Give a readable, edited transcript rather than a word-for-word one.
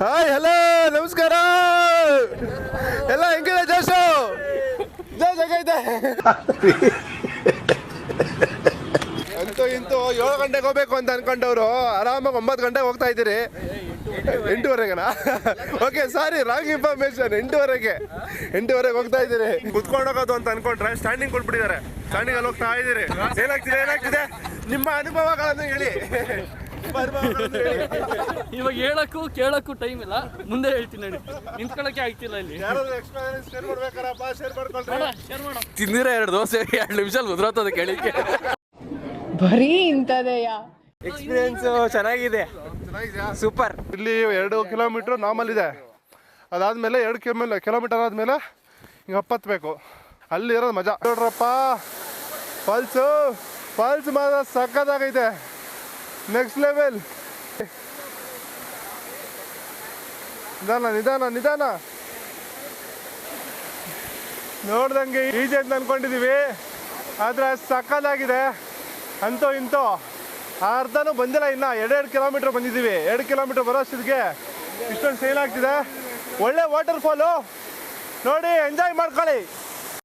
Hi hello ನಮಸ್ಕಾರ ಎಲ್ಲ ಹೆಂಗಿದೆ ಜೋಶು ಜಗೈತೆ ಅಂತೂ ಇಂತೂ 7 ಗಂಟೆಗೆ ಹೋಗ್ಬೇಕು ಅಂತ ಅನ್ಕೊಂಡವ್ರು ಆರಾಮಾಗಿ 9 ಗಂಟೆಗೆ ಹೋಗ್ತಾ ಇದ್ದೀರಿ 8:30ಗೆನಾ ಓಕೆ ಸಾರಿ ರಾಂಗ್ ಇನ್ಫಾರ್ಮೇಶನ್ 8:30ಗೆ ಹೋಗ್ತಾ ಇದ್ದೀರಿ ಕುತ್ಕೊಂಡು ಹೋಗೋದು ಅಂತ ಅನ್ಕೊಂಡ್ರೆ ಸ್ಟ್ಯಾಂಡಿಂಗ್ ಕೊಟ್ಬಿಟ್ಟಿದ್ದಾರೆ ಸ್ಟ್ಯಾಂಡಿಂಗ್ ಅಲ್ಲಿ ಹೋಗ್ತಾ ಇದ್ದೀರಿ ಏನಾಗ್ತಿದೆ ನಿಮ್ಮ ಅನುಭವಗಳನ್ನು ಹೇಳಿ ಇವಾಗ ಹೇಳಕ್ಕೂ ಕೇಳಕ್ಕೂ ಟೈಮ್ ಇಲ್ಲ ಮುಂದೆ ಹೇಳ್ತೀನಿ ನೋಡಿ ನಿಂತ್ಕೊಳ್ಳಕ್ಕೆ ಆಗ್ತಿಲ್ಲ ಇಲ್ಲಿ ತಿಂದಿರ 2 ದೋಸೆ 2 ನಿಮಿಷದಲ್ಲಿ ಉದ್ರೋತದ ಕೇಳಿಕ್ಕೆ ಬರೀ ಇಂಥದೆಯಾ ಎಕ್ಸ್ಪೀರಿಯನ್ಸ್ ಚೆನ್ನಾಗಿದೆ ಸೂಪರ್. ಇಲ್ಲಿ 2 ಕಿಲೋಮೀಟ್ರ್ ನಾರ್ಮಲ್ ಇದೆ, ಅದಾದ್ಮೇಲೆ 2 ಕಿಲೋಮೀಟರ್ ಆದ್ಮೇಲೆ ಹಿಂಗೆ ಹಪ್ಪತ್ಬೇಕು. ಅಲ್ಲಿ ಇರೋದು ಮಜಾ ನೋಡ್ರಪ್ಪ. ಫಾಲ್ಸ್ ಮಾತ್ರ ಸಕ್ಕತ್ತಾಗೈತೆ, ನೆಕ್ಸ್ಟ್ ಲೆವೆಲ್. ನಿಧಾನ ನೋಡ್ದಂಗೆ ಈಜೆ ಅಂತ ಅನ್ಕೊಂಡಿದೀವಿ, ಆದ್ರೆ ಸಕ್ಕತ್ತಾಗಿದೆ. ಅಂತೂ ಇಂತೂ ಅರ್ಧನೂ ಬಂದಿಲ್ಲ, ಇನ್ನ 2 ಕಿಲೋಮೀಟರ್ ಬಂದಿದ್ದೀವಿ. 2 ಕಿಲೋಮೀಟರ್ ಬರೋ ಅಷ್ಟೊತ್ತಿಗೆ ಇಷ್ಟೊಂದು ಸೇಲ್ ಆಗ್ತಿದೆ. ಒಳ್ಳೆ ವಾಟರ್ ಫಾಲು ನೋಡಿ, ಎಂಜಾಯ್ ಮಾಡ್ಕೊಳ್ಳಿ.